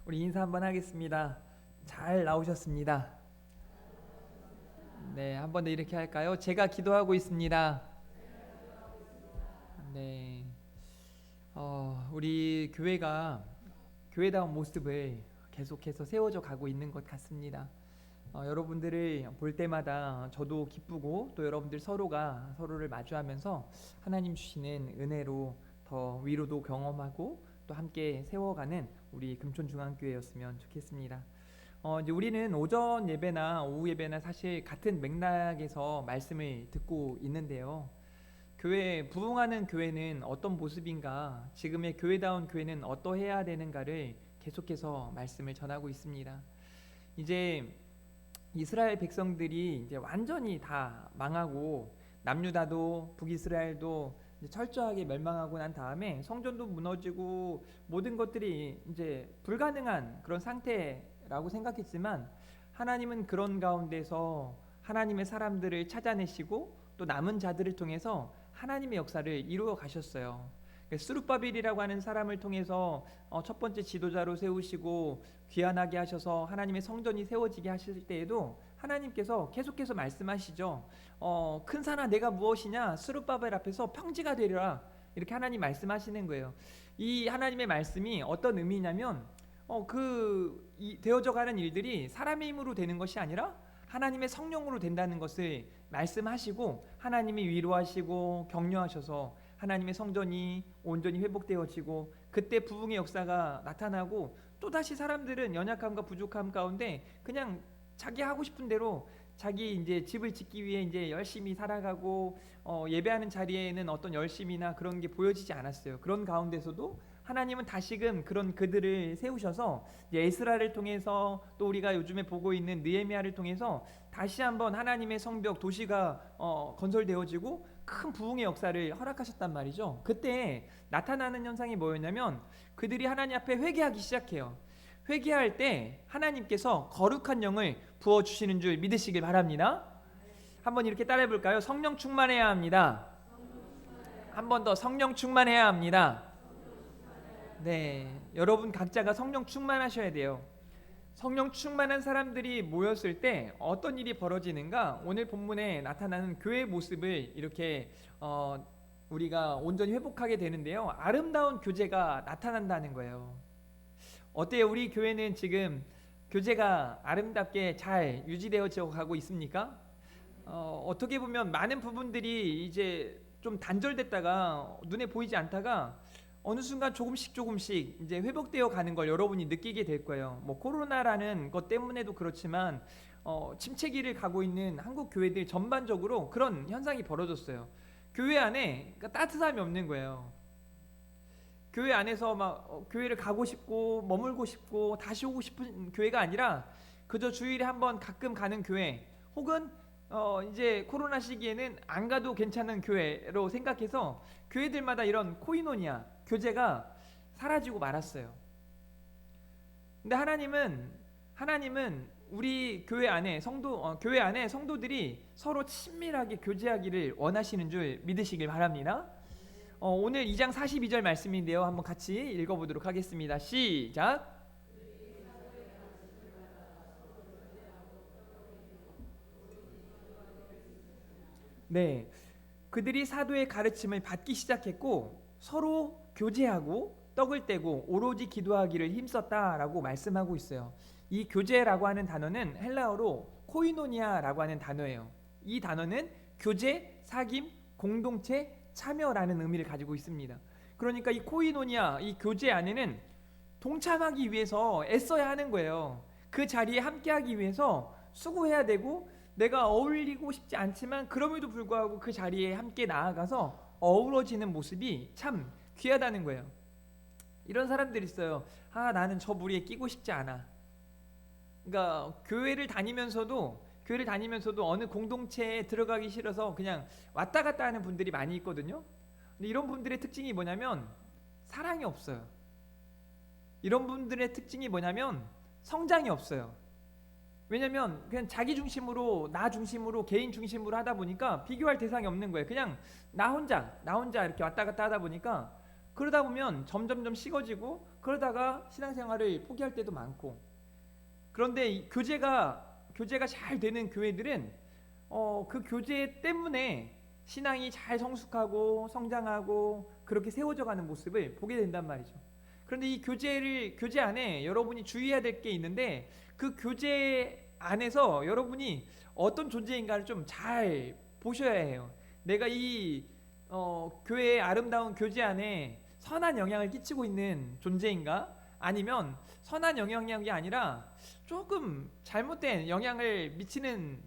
우리 인사 한번 하겠습니다. 잘 나오셨습니다. 네, 한 번 더 이렇게 할까요? 제가 기도하고 있습니다. 네, 우리 교회가 교회다운 모습을 계속해서 세워져 가고 있는 것 같습니다. 여러분들을 볼 때마다 저도 기쁘고 또 여러분들 서로가 서로를 마주하면서 하나님 주시는 은혜로 더 위로도 경험하고 또 함께 세워가는 우리 금촌중앙교회였으면 좋겠습니다. 이제 우리는 오전 예배나 오후 예배나 사실 같은 맥락에서 말씀을 듣고 있는데요. 교회 부흥하는 교회는 어떤 모습인가, 지금의 교회다운 교회는 어떠해야 되는가를 계속해서 말씀을 전하고 있습니다. 이제 이스라엘 백성들이 이제 완전히 다 망하고 남유다도 북이스라엘도 이제 철저하게 멸망하고 난 다음에 성전도 무너지고 모든 것들이 이제 불가능한 그런 상태라고 생각했지만 하나님은 그런 가운데서 하나님의 사람들을 찾아내시고 또 남은 자들을 통해서 하나님의 역사를 이루어 가셨어요. 스룹바빌이라고 하는 사람을 통해서 첫 번째 지도자로 세우시고 귀환하게 하셔서 하나님의 성전이 세워지게 하실 때에도 하나님께서 계속해서 말씀하시죠. 큰 산아 내가 무엇이냐, 스룹바벨 앞에서 평지가 되리라, 이렇게 하나님 말씀하시는 거예요. 이 하나님의 말씀이 어떤 의미냐면 되어져가는 일들이 사람의 힘으로 되는 것이 아니라 하나님의 성령으로 된다는 것을 말씀하시고 하나님이 위로하시고 격려하셔서 하나님의 성전이 온전히 회복되어지고 그때 부흥의 역사가 나타나고 또다시 사람들은 연약함과 부족함 가운데 그냥 자기 하고 싶은 대로 자기 이제 집을 짓기 위해 이제 열심히 살아가고 예배하는 자리에는 어떤 열심이나 그런 게 보여지지 않았어요. 그런 가운데서도 하나님은 다시금 그런 그들을 세우셔서 에스라를 통해서 또 우리가 요즘에 보고 있는 느헤미야를 통해서 다시 한번 하나님의 성벽 도시가 건설되어지고 큰 부흥의 역사를 허락하셨단 말이죠. 그때 나타나는 현상이 뭐였냐면 그들이 하나님 앞에 회개하기 시작해요. 회개할 때 하나님께서 거룩한 영을 부어주시는 줄 믿으시길 바랍니다. 한번 이렇게 따라해 볼까요? 성령 충만해야 합니다. 한 번 더 성령 충만해야 합니다. 네, 여러분 각자가 성령 충만하셔야 돼요. 성령 충만한 사람들이 모였을 때 어떤 일이 벌어지는가? 오늘 본문에 나타나는 교회의 모습을 이렇게 우리가 온전히 회복하게 되는데요. 아름다운 교제가 나타난다는 거예요. 어때요? 우리 교회는 지금 교제가 아름답게 잘 유지되어져 가고 있습니까? 어떻게 보면 많은 부분들이 이제 좀 단절됐다가 눈에 보이지 않다가 어느 순간 조금씩 이제 회복되어 가는 걸 여러분이 느끼게 될 거예요. 뭐 코로나라는 것 때문에도 그렇지만 침체기를 가고 있는 한국 교회들 전반적으로 그런 현상이 벌어졌어요. 교회 안에 그러니까 따뜻함이 없는 거예요. 교회 안에서 막 교회를 가고 싶고 머물고 싶고 다시 오고 싶은 교회가 아니라 그저 주일에 한번 가끔 가는 교회, 혹은 이제 코로나 시기에는 안 가도 괜찮은 교회로 생각해서 교회들마다 이런 코이노니아 교제가 사라지고 말았어요. 근데 하나님은 우리 교회 안에 교회 안에 성도들이 서로 친밀하게 교제하기를 원하시는 줄 믿으시길 바랍니다. 오늘 2장 42절 말씀인데요. 한번 같이 읽어보도록 하겠습니다. 시작. 네, 그들이 사도의 가르침을 받기 시작했고 서로 교제하고 떡을 떼고 오로지 기도하기를 힘썼다라고 말씀하고 있어요. 이 교제라고 하는 단어는 헬라어로 코이노니아라고 하는 단어예요. 이 단어는 교제, 사귐, 공동체, 참여라는 의미를 가지고 있습니다. 그러니까 이 코이노니아, 이 교제 안에는 동참하기 위해서 애써야 하는 거예요. 그 자리에 함께하기 위해서 수고해야 되고, 내가 어울리고 싶지 않지만 그럼에도 불구하고 그 자리에 함께 나아가서 어우러지는 모습이 참 귀하다는 거예요. 이런 사람들이 있어요. 나는 저 무리에 끼고 싶지 않아. 그러니까 교회를 다니면서도 어느 공동체에 들어가기 싫어서 그냥 왔다 갔다 하는 분들이 많이 있거든요. 근데 이런 분들의 특징이 뭐냐면 사랑이 없어요. 이런 분들의 특징이 뭐냐면 성장이 없어요. 왜냐면 그냥 자기 중심으로, 나 중심으로, 개인 중심으로 하다 보니까 비교할 대상이 없는 거예요. 그냥 나 혼자 이렇게 왔다 갔다 하다 보니까 그러다 보면 점점점 식어지고 그러다가 신앙생활을 포기할 때도 많고. 그런데 이 교제가 잘 되는 교회들은 그 교제 때문에 신앙이 잘 성숙하고 성장하고 그렇게 세워져 가는 모습을 보게 된단 말이죠. 그런데 이 교제 안에 여러분이 주의해야 될 게 있는데, 그 교제 안에서 여러분이 어떤 존재인가를 좀 잘 보셔야 해요. 내가 이 교회의 아름다운 교제 안에 선한 영향을 끼치고 있는 존재인가? 아니면 선한 영향력이 아니라 조금 잘못된 영향을 미치는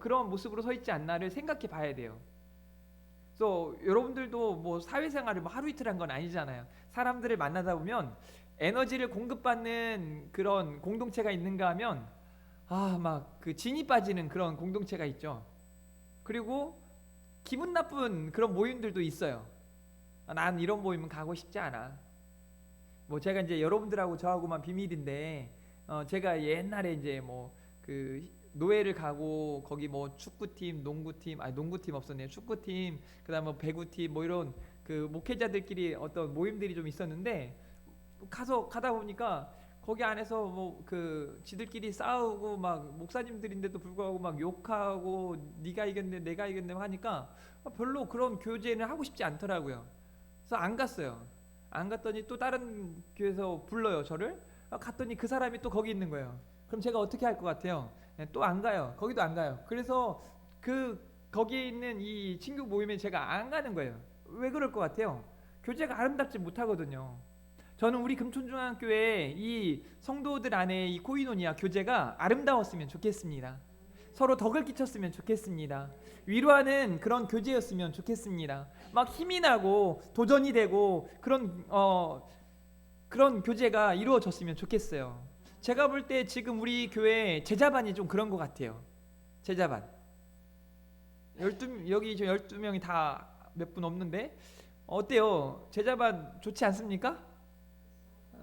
그런 모습으로 서 있지 않나를 생각해 봐야 돼요. 그래서 여러분들도 뭐 사회생활을 뭐 하루 이틀 한 건 아니잖아요. 사람들을 만나다 보면 에너지를 공급받는 그런 공동체가 있는가 하면 막 그 진이 빠지는 그런 공동체가 있죠. 그리고 기분 나쁜 그런 모임들도 있어요. 난 이런 모임은 가고 싶지 않아. 뭐 제가 이제 여러분들하고 저하고만 비밀인데, 제가 옛날에 이제 뭐 그 노예를 가고 거기 뭐 축구팀, 농구팀, 농구팀 없었네요. 축구팀, 그다음 뭐 배구팀 뭐 이런 그 목회자들끼리 어떤 모임들이 좀 있었는데, 가다 보니까 거기 안에서 뭐 그 지들끼리 싸우고 막 목사님들인데도 불구하고 막 욕하고 네가 이겼네 내가 이겼네 하니까 별로 그런 교제는 하고 싶지 않더라고요. 그래서 안 갔어요. 안 갔더니 또 다른 교회에서 불러요 저를. 갔더니 그 사람이 또 거기 있는 거예요. 그럼 제가 어떻게 할 것 같아요? 또 안 가요. 거기도 안 가요. 그래서 거기에 있는 이 친구 모임에 제가 안 가는 거예요. 왜 그럴 것 같아요? 교제가 아름답지 못하거든요. 저는 우리 금촌중앙교회 이 성도들 안에 이 코이노니아 교제가 아름다웠으면 좋겠습니다. 서로 덕을 끼쳤으면 좋겠습니다. 위로하는 그런 교제였으면 좋겠습니다. 막 힘이 나고 도전이 되고 그런 교제가 이루어졌으면 좋겠어요. 제가 볼 때 지금 우리 교회 제자반이 좀 그런 것 같아요. 제자반 여기 12명이 다 몇 분 없는데 어때요? 제자반 좋지 않습니까?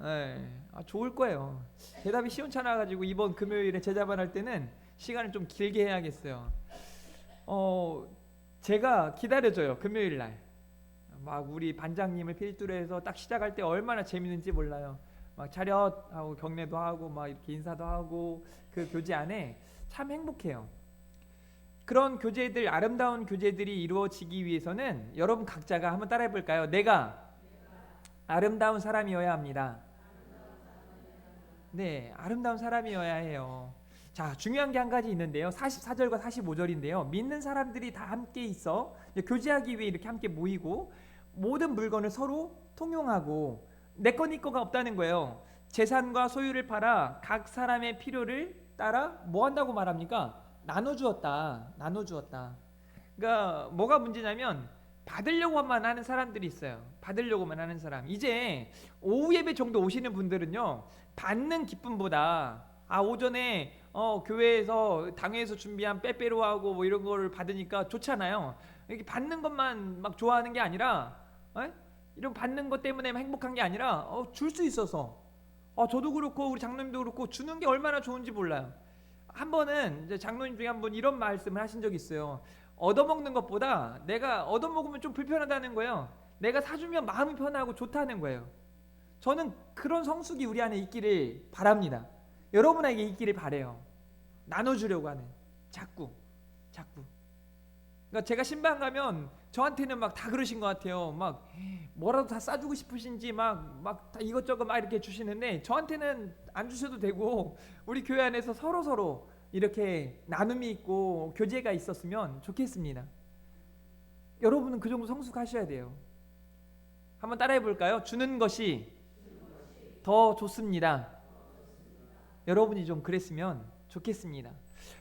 네, 좋을 거예요. 대답이 시원찮아 가지고 이번 금요일에 제자반 할 때는 시간을 좀 길게 해야겠어요. 제가 기다려줘요. 금요일 날 막 우리 반장님을 필두로 해서 딱 시작할 때 얼마나 재밌는지 몰라요. 막 차렷 하고 경례도 하고 막 이렇게 인사도 하고 그 교제 안에 참 행복해요. 그런 교제들, 아름다운 교제들이 이루어지기 위해서는 여러분 각자가 한번 따라해 볼까요? 내가 아름다운 사람이어야 합니다. 네, 아름다운 사람이어야 해요. 자, 중요한 게 한 가지 있는데요. 44절과 45절인데요. 믿는 사람들이 다 함께 있어 교제하기 위해 이렇게 함께 모이고 모든 물건을 서로 통용하고 내 거 네 거가 없다는 거예요. 재산과 소유를 팔아 각 사람의 필요를 따라 뭐 한다고 말합니까? 나눠주었다. 그러니까 뭐가 문제냐면 받으려고만 하는 사람들이 있어요. 받으려고만 하는 사람. 이제 오후 예배 정도 오시는 분들은요, 받는 기쁨보다 오전에 교회에서 당회에서 준비한 빼빼로하고 뭐 이런 거를 받으니까 좋잖아요. 이렇게 받는 것만 막 좋아하는 게 아니라, 이런 받는 것 때문에 행복한 게 아니라 줄 수 있어서, 저도 그렇고 우리 장로님도 그렇고 주는 게 얼마나 좋은지 몰라요. 한 번은 이제 장로님 중에 한 분 이런 말씀을 하신 적이 있어요. 얻어먹는 것보다 내가 얻어먹으면 좀 불편하다는 거예요. 내가 사주면 마음이 편하고 좋다는 거예요. 저는 그런 성숙이 우리 안에 있기를 바랍니다. 여러분에게 있기를 바래요. 나눠주려고 하는 자꾸. 그러니까 제가 신방 가면 저한테는 막 다 그러신 것 같아요. 막 뭐라도 다 싸주고 싶으신지 막 다 이것저것 막 이렇게 주시는데 저한테는 안 주셔도 되고 우리 교회 안에서 서로 이렇게 나눔이 있고 교제가 있었으면 좋겠습니다. 여러분은 그 정도 성숙하셔야 돼요. 한번 따라해 볼까요? 주는 것이 더 좋습니다. 여러분이 좀 그랬으면 좋겠습니다.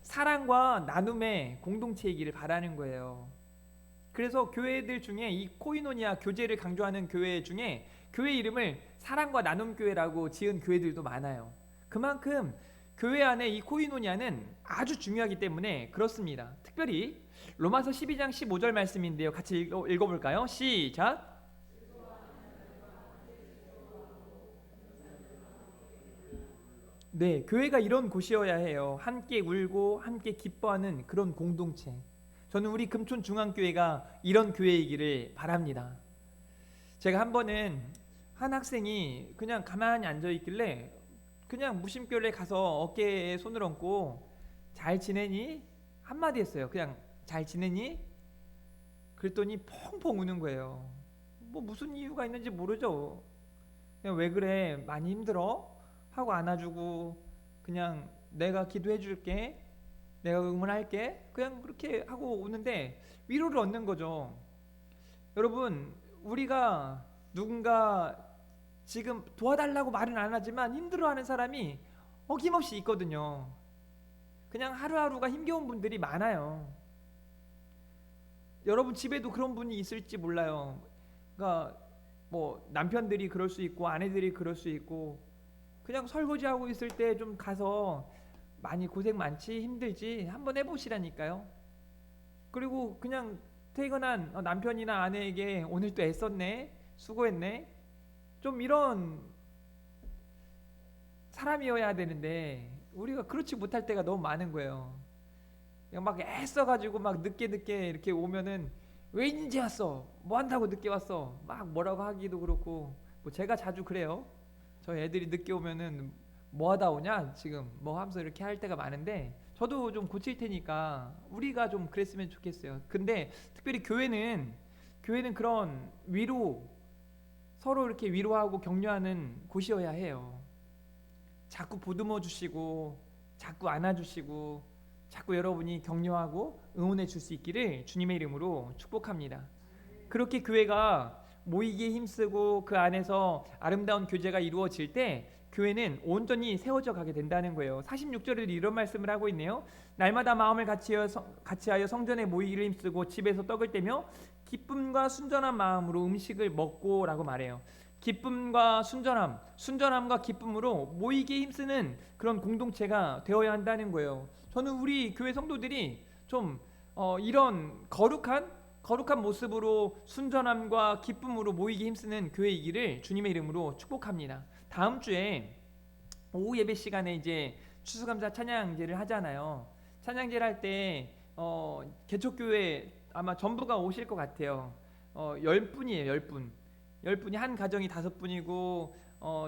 사랑과 나눔의 공동체이기를 바라는 거예요. 그래서 교회들 중에 이 코이노니아 교제를 강조하는 교회 중에 교회 이름을 사랑과 나눔 교회라고 지은 교회들도 많아요. 그만큼 교회 안에 이 코이노니아는 아주 중요하기 때문에 그렇습니다. 특별히 로마서 12장 15절 말씀인데요. 같이 읽어볼까요? 시작. 네, 교회가 이런 곳이어야 해요. 함께 울고 함께 기뻐하는 그런 공동체. 저는 우리 금촌중앙교회가 이런 교회이기를 바랍니다. 제가 한 번은 한 학생이 그냥 가만히 앉아 있길래 그냥 무심결에 가서 어깨에 손을 얹고 잘 지내니? 한마디 했어요. 그냥 잘 지내니? 그랬더니 펑펑 우는 거예요. 뭐 무슨 이유가 있는지 모르죠. 그냥 왜 그래? 많이 힘들어? 하고 안아주고 그냥 내가 기도해 줄게. 내가 응원할게. 그냥 그렇게 하고 우는데 위로를 얻는 거죠. 여러분, 우리가 누군가 지금 도와달라고 말은 안 하지만 힘들어하는 사람이 어김없이 있거든요. 그냥 하루하루가 힘겨운 분들이 많아요. 여러분 집에도 그런 분이 있을지 몰라요. 그러니까 뭐 남편들이 그럴 수 있고 아내들이 그럴 수 있고 그냥 설거지하고 있을 때 좀 가서 많이 고생 많지 힘들지 한번 해보시라니까요. 그리고 그냥 퇴근한 남편이나 아내에게 오늘 또 애썼네 수고했네 좀 이런 사람이어야 되는데 우리가 그렇지 못할 때가 너무 많은 거예요. 그냥 막 애써가지고 막 늦게 이렇게 오면은 왜 이제 왔어? 뭐 한다고 늦게 왔어? 막 뭐라고 하기도 그렇고 뭐 제가 자주 그래요. 저희 애들이 늦게 오면은 뭐 하다 오냐 지금 뭐 하면서 이렇게 할 때가 많은데 저도 좀 고칠 테니까 우리가 좀 그랬으면 좋겠어요. 근데 특별히 교회는 그런 위로 서로 이렇게 위로하고 격려하는 곳이어야 해요. 자꾸 보듬어 주시고 자꾸 안아 주시고 자꾸 여러분이 격려하고 응원해 줄 수 있기를 주님의 이름으로 축복합니다. 그렇게 교회가 모이기에 힘쓰고 그 안에서 아름다운 교제가 이루어질 때 교회는 온전히 세워져 가게 된다는 거예요. 46절에도 이런 말씀을 하고 있네요. 날마다 마음을 같이하여 성전에 모이기를 힘쓰고 집에서 떡을 떼며 기쁨과 순전한 마음으로 음식을 먹고라고 말해요. 기쁨과 순전함과 기쁨으로 모이기에 힘쓰는 그런 공동체가 되어야 한다는 거예요. 저는 우리 교회 성도들이 좀 이런 거룩한 모습으로 순전함과 기쁨으로 모이기 힘쓰는 교회이기를 주님의 이름으로 축복합니다. 다음 주에 오후 예배 시간에 이제 추수감사 찬양제를 하잖아요. 찬양제를 할 때 개척교회 아마 전부가 오실 것 같아요. 10분이에요. 10분. 10분이 한 가정이 5분이고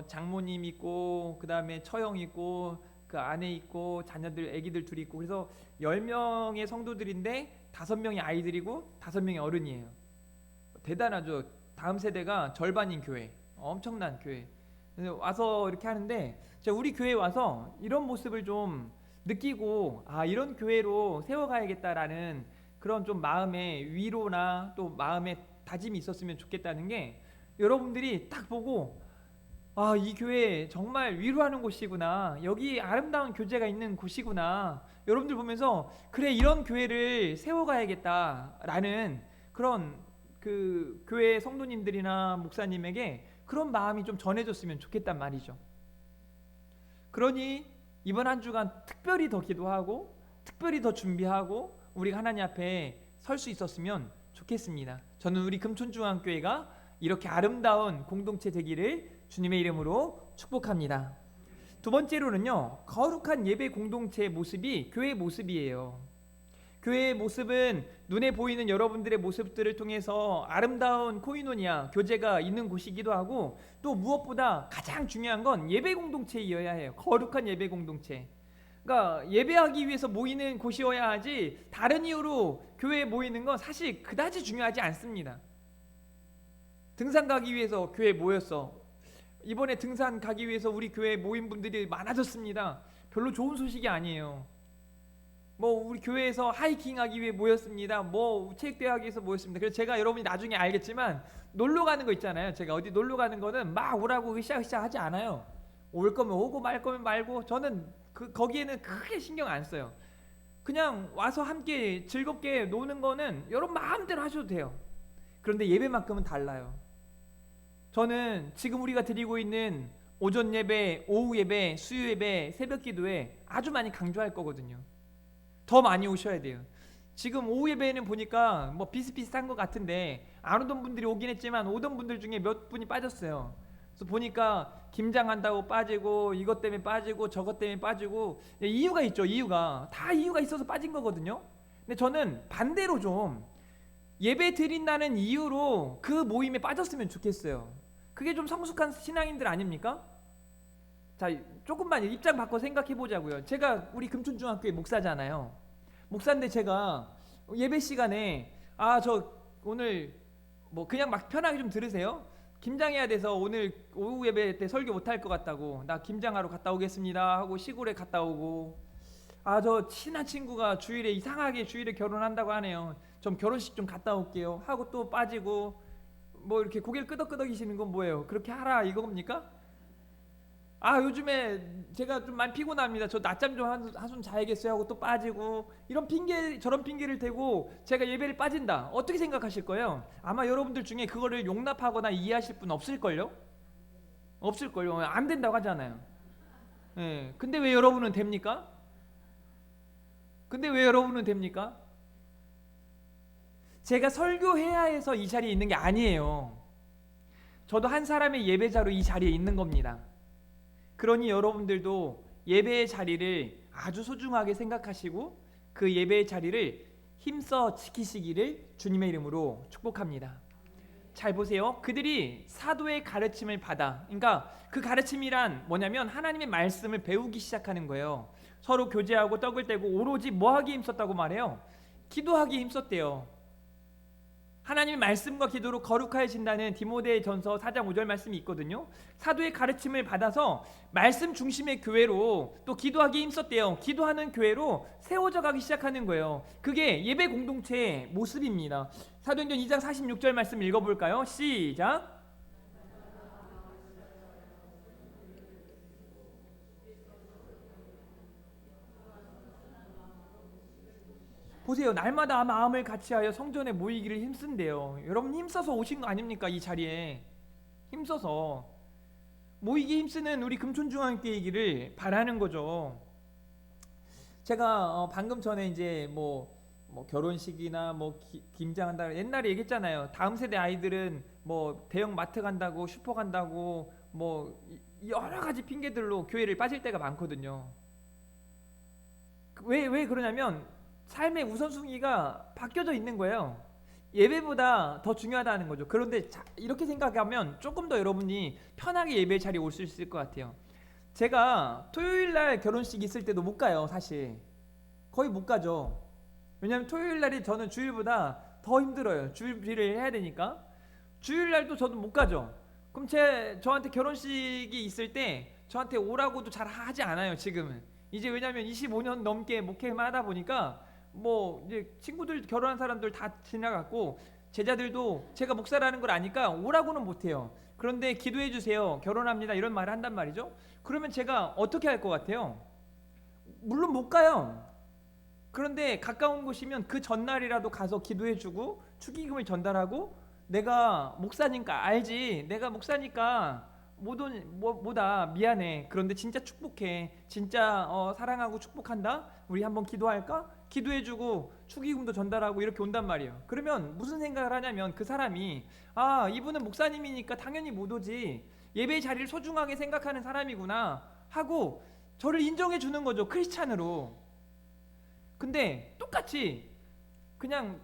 장모님 있고 그다음에 처형 있고 그 아내 있고 자녀들 아기들 둘이 있고 그래서 10명의 성도들인데 5명이 아이들이고 5명이 어른이에요. 대단하죠. 다음 세대가 절반인 교회. 엄청난 교회. 와서 이렇게 하는데 제가 우리 교회에 와서 이런 모습을 좀 느끼고 이런 교회로 세워가야겠다라는 그런 좀 마음의 위로나 또 마음의 다짐이 있었으면 좋겠다는 게 여러분들이 딱 보고 이 교회 정말 위로하는 곳이구나. 여기 아름다운 교제가 있는 곳이구나. 여러분들 보면서 그래 이런 교회를 세워가야겠다라는 그런 그 교회 성도님들이나 목사님에게 그런 마음이 좀 전해졌으면 좋겠단 말이죠. 그러니 이번 한 주간 특별히 더 기도하고 특별히 더 준비하고 우리가 하나님 앞에 설 수 있었으면 좋겠습니다. 저는 우리 금촌중앙교회가 이렇게 아름다운 공동체 되기를 주님의 이름으로 축복합니다. 두 번째로는요, 거룩한 예배 공동체의 모습이 교회의 모습이에요. 교회의 모습은 눈에 보이는 여러분들의 모습들을 통해서 아름다운 코이노니아, 교제가 있는 곳이기도 하고 또 무엇보다 가장 중요한 건 예배 공동체이어야 해요. 거룩한 예배 공동체. 그러니까 예배하기 위해서 모이는 곳이어야 하지 다른 이유로 교회에 모이는 건 사실 그다지 중요하지 않습니다. 등산 가기 위해서 교회에 모였어. 이번에 등산 가기 위해서 우리 교회에 모인 분들이 많아졌습니다. 별로 좋은 소식이 아니에요. 뭐 우리 교회에서 하이킹 하기 위해 모였습니다. 뭐 체육대회 하기 위해서 모였습니다. 그래서 제가 여러분이 나중에 알겠지만 놀러 가는 거 있잖아요. 제가 어디 놀러 가는 거는 막 오라고 으쌰으쌰 하지 않아요. 올 거면 오고 말 거면 말고 저는 거기에는 크게 신경 안 써요. 그냥 와서 함께 즐겁게 노는 거는 여러분 마음대로 하셔도 돼요. 그런데 예배만큼은 달라요. 저는 지금 우리가 드리고 있는 오전 예배, 오후 예배, 수요 예배, 새벽 기도에 아주 많이 강조할 거거든요. 더 많이 오셔야 돼요. 지금 오후 예배는 보니까 뭐 비슷비슷한 것 같은데 안 오던 분들이 오긴 했지만 오던 분들 중에 몇 분이 빠졌어요. 그래서 보니까 김장한다고 빠지고 이것 때문에 빠지고 저것 때문에 빠지고 이유가 있죠. 이유가 다 이유가 있어서 빠진 거거든요. 근데 저는 반대로 좀 예배 드린다는 이유로 그 모임에 빠졌으면 좋겠어요. 그게 좀 성숙한 신앙인들 아닙니까? 자, 조금만 입장 바꿔 생각해 보자고요. 제가 우리 금촌중학교의 목사잖아요. 목사인데 제가 예배 시간에 저 오늘 뭐 그냥 막 편하게 좀 들으세요. 김장해야 돼서 오늘 오후 예배 때 설교 못할 것 같다고, 나 김장하러 갔다 오겠습니다 하고 시골에 갔다 오고, 저 친한 친구가 주일에 이상하게 주일에 결혼한다고 하네요. 좀 결혼식 좀 갔다 올게요 하고 또 빠지고, 뭐 이렇게 고개를 끄덕끄덕이시는 건 뭐예요? 그렇게 하라 이겁니까? 요즘에 제가 좀 많이 피곤합니다. 저 낮잠 좀 한숨 자야겠어요 하고 또 빠지고, 이런 핑계 저런 핑계를 대고 제가 예배를 빠진다. 어떻게 생각하실 거예요? 아마 여러분들 중에 그거를 용납하거나 이해하실 분 없을걸요? 없을걸요. 안 된다고 하잖아요. 예. 근데 왜 여러분은 됩니까? 근데 왜 여러분은 됩니까? 제가 설교해야 해서 이 자리에 있는 게 아니에요. 저도 한 사람의 예배자로 이 자리에 있는 겁니다. 그러니 여러분들도 예배의 자리를 아주 소중하게 생각하시고 그 예배의 자리를 힘써 지키시기를 주님의 이름으로 축복합니다. 잘 보세요. 그들이 사도의 가르침을 받아, 그러니까 그 가르침이란 뭐냐면 하나님의 말씀을 배우기 시작하는 거예요. 서로 교제하고 떡을 떼고 오로지 뭐하기에 힘썼다고 말해요? 기도하기에 힘썼대요. 하나님의 말씀과 기도로 거룩하여진다는 디모데전서 4장 5절 말씀이 있거든요. 사도의 가르침을 받아서 말씀 중심의 교회로 또 기도하기에 힘썼대요. 기도하는 교회로 세워져 가기 시작하는 거예요. 그게 예배 공동체의 모습입니다. 사도행전 2장 46절 말씀 읽어볼까요? 시작. 보세요. 날마다 마음을 같이하여 성전에 모이기를 힘쓴대요. 여러분 힘써서 오신 거 아닙니까? 이 자리에 힘써서 모이기 힘쓰는 우리 금촌중앙교회이기를 바라는 거죠. 제가 방금 전에 이제 뭐 결혼식이나 김장한다 옛날에 얘기했잖아요. 다음 세대 아이들은 뭐 대형 마트 간다고 슈퍼 간다고 뭐 여러 가지 핑계들로 교회를 빠질 때가 많거든요. 왜 그러냐면 삶의 우선순위가 바뀌어져 있는 거예요. 예배보다 더 중요하다는 거죠. 그런데 이렇게 생각하면 조금 더 여러분이 편하게 예배 자리에 올 수 있을 것 같아요. 제가 토요일 날 결혼식 있을 때도 못 가요. 사실 거의 못 가죠. 왜냐하면 토요일 날이 저는 주일보다 더 힘들어요. 주일비를 해야 되니까. 주일 날도 저도 못 가죠. 그럼 저한테 결혼식이 있을 때 저한테 오라고도 잘 하지 않아요. 지금은 이제 왜냐하면 25년 넘게 목회만 하다 보니까 뭐 이제 친구들 결혼한 사람들 다 지나갔고 제자들도 제가 목사라는 걸 아니까 오라고는 못해요. 그런데 기도해 주세요, 결혼합니다 이런 말을 한단 말이죠. 그러면 제가 어떻게 할 것 같아요? 물론 못 가요. 그런데 가까운 곳이면 그 전날이라도 가서 기도해 주고 축의금을 전달하고, 내가 목사니까 알지, 내가 목사니까 뭐다 미안해, 그런데 진짜 축복해, 진짜 사랑하고 축복한다, 우리 한번 기도할까? 기도해주고 축의금도 전달하고 이렇게 온단 말이에요. 그러면 무슨 생각을 하냐면 그 사람이 이분은 목사님이니까 당연히 못 오지, 예배의 자리를 소중하게 생각하는 사람이구나 하고 저를 인정해 주는 거죠, 크리스찬으로. 근데 똑같이 그냥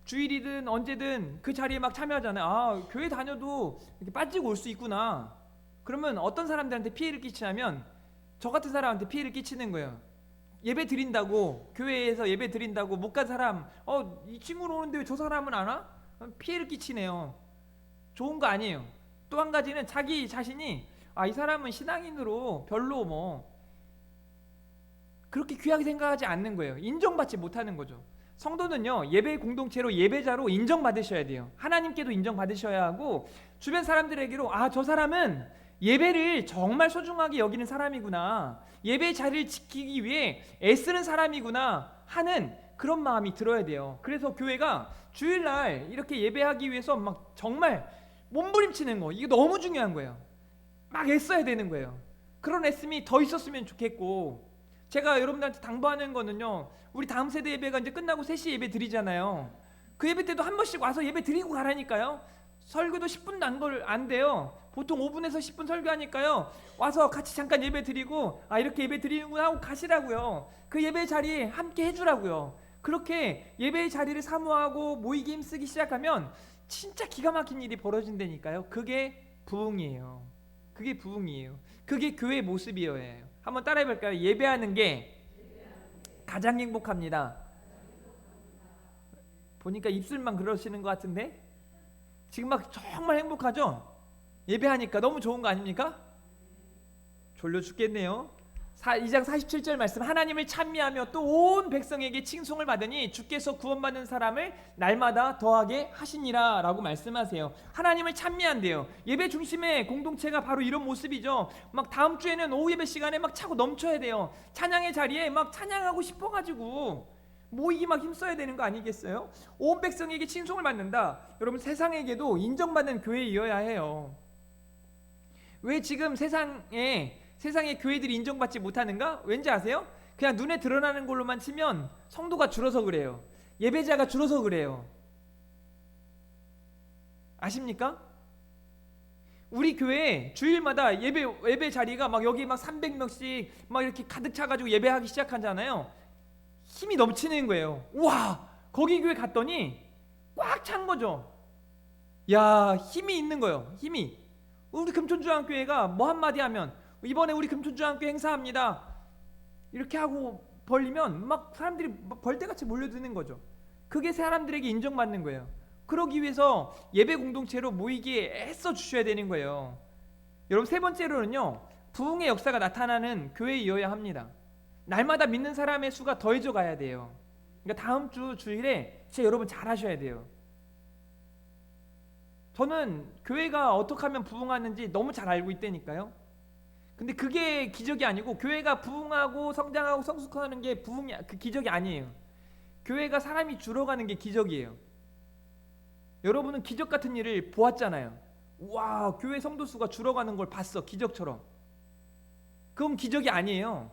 주일이든 언제든 그 자리에 막 참여하잖아요. 교회 다녀도 이렇게 빠지고 올 수 있구나. 그러면 어떤 사람들한테 피해를 끼치냐면 저 같은 사람한테 피해를 끼치는 거예요. 예배 드린다고, 교회에서 예배 드린다고 못 간 사람, 이 친구는 오는데 왜 저 사람은 안 와? 피해를 끼치네요. 좋은 거 아니에요. 또 한 가지는 자기 자신이 이 사람은 신앙인으로 별로 그렇게 귀하게 생각하지 않는 거예요. 인정받지 못하는 거죠. 성도는요, 예배 공동체로 예배자로 인정받으셔야 돼요. 하나님께도 인정받으셔야 하고 주변 사람들에게로 저 사람은 예배를 정말 소중하게 여기는 사람이구나, 예배의 자리를 지키기 위해 애쓰는 사람이구나 하는 그런 마음이 들어야 돼요. 그래서 교회가 주일날 이렇게 예배하기 위해서 막 정말 몸부림치는 거, 이게 너무 중요한 거예요. 막 애써야 되는 거예요. 그런 애씀이 더 있었으면 좋겠고, 제가 여러분들한테 당부하는 거는요, 우리 다음 세대 예배가 이제 끝나고 3시 예배 드리잖아요. 그 예배 때도 한 번씩 와서 예배 드리고 가라니까요. 설교도 10분도 안 돼요. 보통 5분에서 10분 설교하니까요, 와서 같이 잠깐 예배 드리고 이렇게 예배 드리는구나 하고 가시라고요. 그 예배 자리에 함께 해주라고요. 그렇게 예배의 자리를 사모하고 모이기 힘쓰기 시작하면 진짜 기가 막힌 일이 벌어진다니까요. 그게 부흥이에요. 그게 부흥이에요. 그게 교회의 모습이어야 해요. 한번 따라해 볼까요? 예배하는 게 가장 행복합니다. 보니까 입술만 그러시는 것 같은데 지금 막 정말 행복하죠? 예배하니까 너무 좋은 거 아닙니까? 졸려 죽겠네요. 2장 47절 말씀, 하나님을 찬미하며 또 온 백성에게 칭송을 받으니 주께서 구원받는 사람을 날마다 더하게 하시니라 라고 말씀하세요. 하나님을 찬미한대요. 예배 중심의 공동체가 바로 이런 모습이죠. 막 다음 주에는 오후 예배 시간에 막 차고 넘쳐야 돼요. 찬양의 자리에 막 찬양하고 싶어가지고 모이기 막 힘써야 되는 거 아니겠어요? 온 백성에게 칭송을 받는다. 여러분, 세상에게도 인정받는 교회이어야 해요. 왜 지금 세상의 교회들이 인정받지 못하는가? 왠지 아세요? 그냥 눈에 드러나는 걸로만 치면 성도가 줄어서 그래요. 예배자가 줄어서 그래요. 아십니까? 우리 교회 주일마다 예배 자리가 막 여기 막 300명씩 막 이렇게 가득 차가지고 예배하기 시작하잖아요. 힘이 넘치는 거예요. 와, 거기 교회 갔더니 꽉 찬 거죠. 야, 힘이 있는 거예요. 힘이. 우리 금천중앙교회가 뭐 한마디 하면 이번에 우리 금천중앙교회 행사합니다 이렇게 하고 벌리면 막 사람들이 막 벌떼같이 몰려드는 거죠. 그게 사람들에게 인정받는 거예요. 그러기 위해서 예배 공동체로 모이기에 애써 주셔야 되는 거예요. 여러분, 세 번째로는요, 부흥의 역사가 나타나는 교회이어야 합니다. 날마다 믿는 사람의 수가 더해져 가야 돼요. 그러니까 다음 주 주일에 진짜 여러분 잘 하셔야 돼요. 저는 교회가 어떻게 하면 부흥하는지 너무 잘 알고 있다니까요. 근데 그게 기적이 아니고, 교회가 부흥하고 성장하고 성숙하는 게 그 기적이 아니에요. 교회가 사람이 줄어가는 게 기적이에요. 여러분은 기적 같은 일을 보았잖아요. 와, 교회 성도 수가 줄어가는 걸 봤어, 기적처럼. 그럼 기적이 아니에요.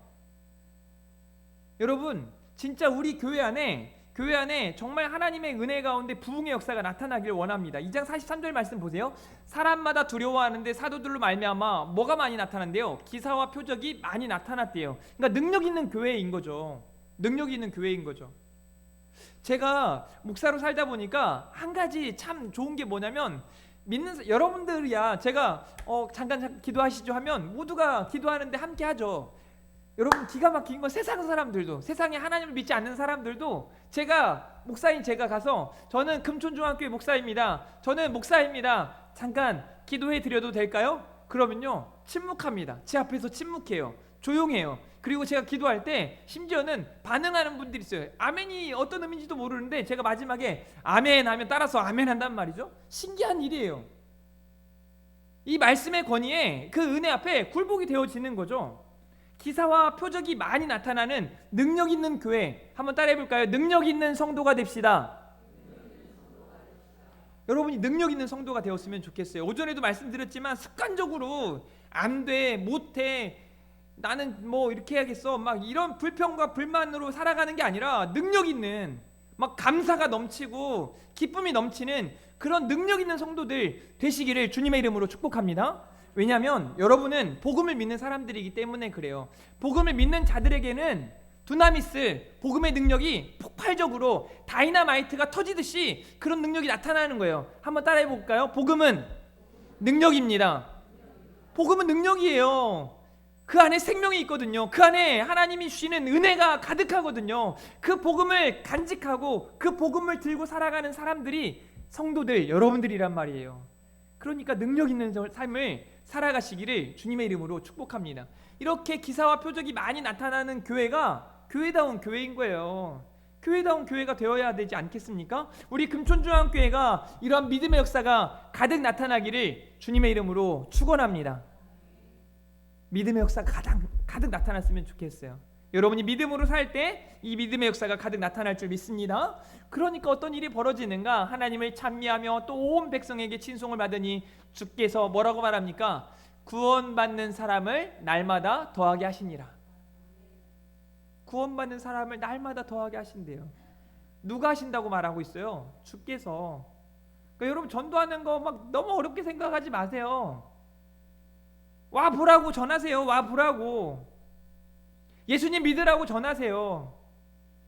여러분, 진짜 우리 교회 안에 정말 하나님의 은혜 가운데 부흥의 역사가 나타나기를 원합니다. 2장 43절 말씀 보세요. 사람마다 두려워하는데 사도들로 말미암아 뭐가 많이 나타난대요? 기사와 표적이 많이 나타났대요. 그러니까 능력 있는 교회인 거죠. 능력 있는 교회인 거죠. 제가 목사로 살다 보니까 한 가지 참 좋은 게 뭐냐면, 믿는 여러분들이야 제가 잠깐 기도하시죠 하면 모두가 기도하는데 함께 하죠. 여러분, 기가 막힌 건 세상 사람들도, 세상에 하나님을 믿지 않는 사람들도 목사인 제가 가서 저는 금천중앙교회 목사입니다, 저는 목사입니다, 잠깐 기도해 드려도 될까요? 그러면요 침묵합니다. 제 앞에서 침묵해요. 조용해요. 그리고 제가 기도할 때 심지어는 반응하는 분들이 있어요. 아멘이 어떤 의미인지도 모르는데 제가 마지막에 아멘 하면 따라서 아멘 한단 말이죠. 신기한 일이에요. 이 말씀의 권위에 그 은혜 앞에 굴복이 되어지는 거죠. 기사와 표적이 많이 나타나는 능력 있는 교회, 한번 따라해 볼까요? 능력 있는 성도가 됩시다. 여러분이 능력 있는 성도가 되었으면 좋겠어요. 오전에도 말씀드렸지만 습관적으로 안 돼, 못해, 나는 뭐 이렇게 해야겠어, 막 이런 불평과 불만으로 살아가는 게 아니라 능력 있는, 막 감사가 넘치고 기쁨이 넘치는 그런 능력 있는 성도들 되시기를 주님의 이름으로 축복합니다. 왜냐하면 여러분은 복음을 믿는 사람들이기 때문에 그래요. 복음을 믿는 자들에게는 두나미스, 복음의 능력이 폭발적으로 다이너마이트가 터지듯이 그런 능력이 나타나는 거예요. 한번 따라해 볼까요? 복음은 능력입니다. 복음은 능력이에요. 그 안에 생명이 있거든요. 그 안에 하나님이 주시는 은혜가 가득하거든요. 그 복음을 간직하고 그 복음을 들고 살아가는 사람들이 성도들, 여러분들이란 말이에요. 그러니까 능력 있는 삶을 살아가시기를 주님의 이름으로 축복합니다. 이렇게 기사와 표적이 많이 나타나는 교회가 교회다운 교회인 거예요. 교회다운 교회가 되어야 되지 않겠습니까? 우리 금천중앙교회가 이러한 믿음의 역사가 가득 나타나기를 주님의 이름으로 축원합니다. 믿음의 역사가 가득 나타났으면 좋겠어요. 여러분이 믿음으로 살 때 이 믿음의 역사가 가득 나타날 줄 믿습니다. 그러니까 어떤 일이 벌어지는가? 하나님을 찬미하며 또 온 백성에게 친송을 받으니 주께서 뭐라고 말합니까? 구원받는 사람을 날마다 더하게 하시니라. 구원받는 사람을 날마다 더하게 하신대요. 누가 하신다고 말하고 있어요? 주께서. 그러니까 여러분, 전도하는 거 막 너무 어렵게 생각하지 마세요. 와 보라고 전하세요. 와 보라고. 예수님 믿으라고 전하세요.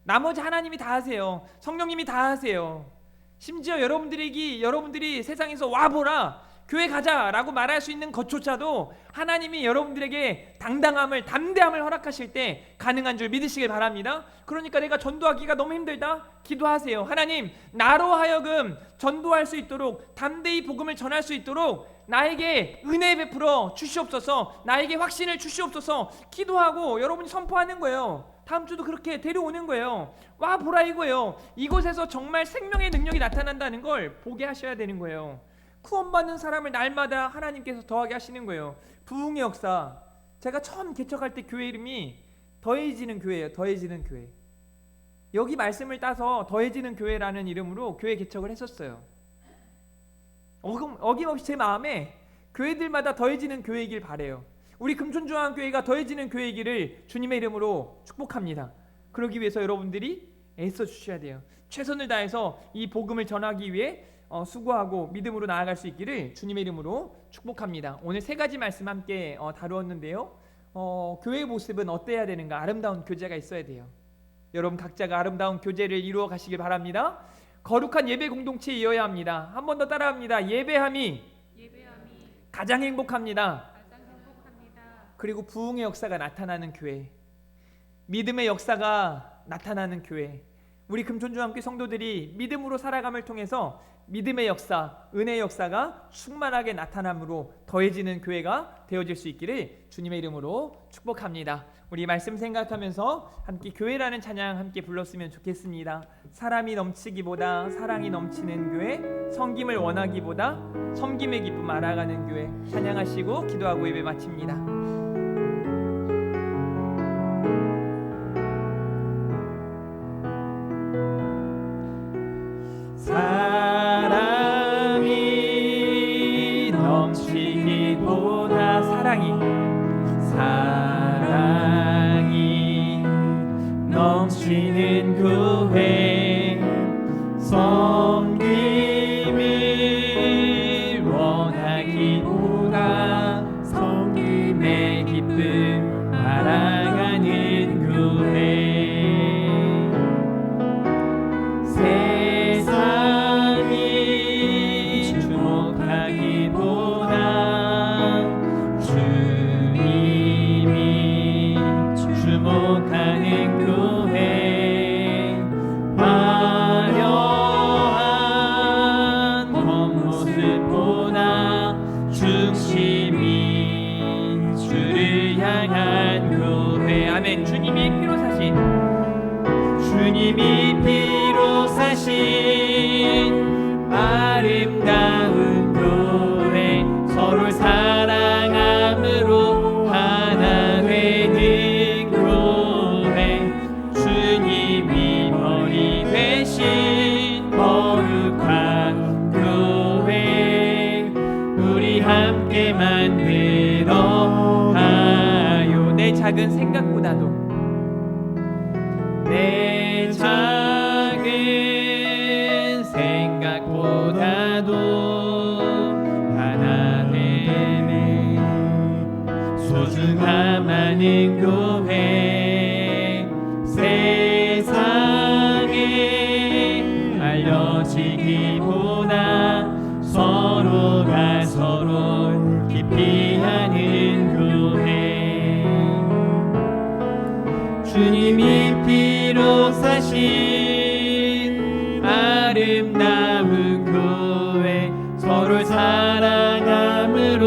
나머지 하나님이 다 하세요. 성령님이 다 하세요. 심지어 여러분들이 세상에서 와보라, 교회 가자라고 말할 수 있는 것조차도 하나님이 여러분들에게 담대함을 허락하실 때 가능한 줄 믿으시길 바랍니다. 그러니까 내가 전도하기가 너무 힘들다? 기도하세요. 하나님, 나로 하여금 전도할 수 있도록, 담대히 복음을 전할 수 있도록 나에게 은혜 베풀어 주시옵소서, 나에게 확신을 주시옵소서 기도하고 여러분이 선포하는 거예요. 다음 주도 그렇게 데려오는 거예요. 와 보라 이거예요. 이곳에서 정말 생명의 능력이 나타난다는 걸 보게 하셔야 되는 거예요. 구원받는 사람을 날마다 하나님께서 더하게 하시는 거예요. 부흥의 역사, 제가 처음 개척할 때 교회 이름이 더해지는 교회예요. 더해지는 교회. 여기 말씀을 따서 더해지는 교회라는 이름으로 교회 개척을 했었어요. 어김없이 제 마음에 교회들마다 더해지는 교회이길 바래요. 우리 금촌중앙교회가 더해지는 교회이기를 주님의 이름으로 축복합니다. 그러기 위해서 여러분들이 애써 주셔야 돼요. 최선을 다해서 이 복음을 전하기 위해 수고하고 믿음으로 나아갈 수 있기를 주님의 이름으로 축복합니다. 오늘 세 가지 말씀 함께 다루었는데요. 교회의 모습은 어때야 되는가? 아름다운 교제가 있어야 돼요. 여러분 각자가 아름다운 교제를 이루어 가시길 바랍니다. 거룩한 예배 공동체이어야 합니다. 한 번 더 따라합니다. 예배함이 가장 행복합니다. 그리고 부흥의 역사가 나타나는 교회, 믿음의 역사가 나타나는 교회, 우리 금촌중앙교회 성도들이 믿음으로 살아감을 통해서 믿음의 역사, 은혜의 역사가 충만하게 나타남으로 더해지는 교회가 되어질 수 있기를 주님의 이름으로 축복합니다. 우리 말씀 생각하면서 함께 교회라는 찬양 함께 불렀으면 좋겠습니다. 사람이 넘치기보다 사랑이 넘치는 교회, 섬김을 원하기보다 섬김의 기쁨 알아가는 교회, 찬양하시고 기도하고 예배 마칩니다. 사랑이 넘치기보다 사랑이 넘치는 교회, 섬김을 원하기보다 섬김의 기쁨 알아가는 교회, 주님이 피로 사신 아름다운 교회, 서로 사랑함으로 하나 되는 교회, 주님이 머리 되신 거룩한 교회, 우리 함께 만들어 가요. 내 작은 생각보다도 내 작은 생각보다도 하나 되네 소중함 많은 교회, 세상에 알려지기보다 서로가 서로 깊이 아는 교회, 주님이 피로 사신 아름다운 교회, 서로 사랑함으로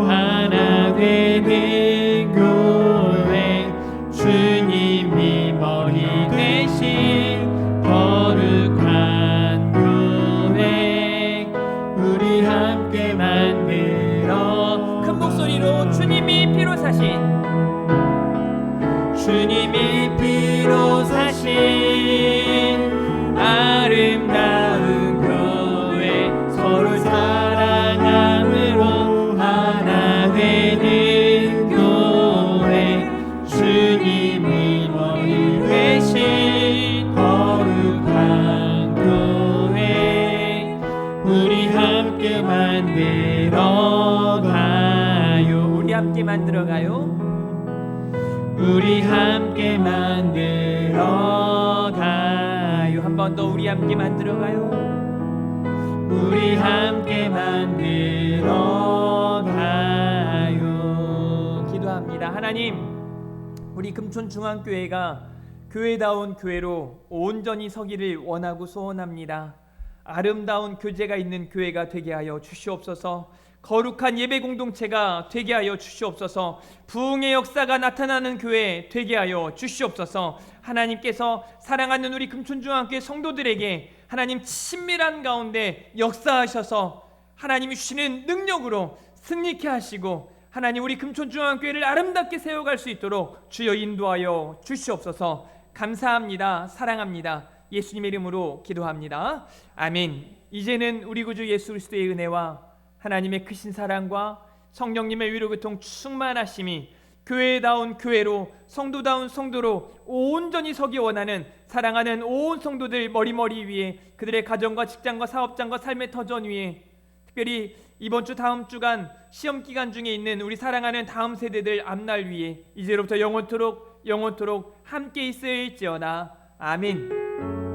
하나 되는 교회, 주님이 머리 되신 거룩한 교회, 우리 함께 만들어 큰 목소리로 주님이 피로 사신, 주님이 피로 사신 아름다운 교회, 서로 사랑함으로 하나 되는 교회, 주님이 머리 되신 거룩한 교회, 우리 함께 만들어 가요. 우리 함께 만들어 가요. 우리 함께 만들어 가 한 번 더 우리 함께 만들어가요. 우리 함께 만들어가요. 기도합니다. 하나님, 우리 금촌중앙교회가 교회다운 교회로 온전히 서기를 원하고 소원합니다. 아름다운 교제가 있는 교회가 되게 하여 주시옵소서. 거룩한 예배 공동체가 되게 하여 주시옵소서. 부흥의 역사가 나타나는 교회 되게 하여 주시옵소서. 하나님께서 사랑하는 우리 금촌중앙교회 성도들에게 하나님 친밀한 가운데 역사하셔서 하나님이 주시는 능력으로 승리케 하시고 하나님 우리 금촌중앙교회를 아름답게 세워갈 수 있도록 주여 인도하여 주시옵소서. 감사합니다. 사랑합니다. 예수님의 이름으로 기도합니다. 아멘. 이제는 우리 구주 예수 그리스도의 은혜와 하나님의 크신 사랑과 성령님의 위로 교통 충만하심이 교회다운 교회로 성도다운 성도로 온전히 서기 원하는 사랑하는 온 성도들 머리머리 위에 그들의 가정과 직장과 사업장과 삶의 터전 위에 특별히 이번 주 다음 주간 시험 기간 중에 있는 우리 사랑하는 다음 세대들 앞날 위에 이제로부터 영원토록 함께 있어야할지어다. 아멘.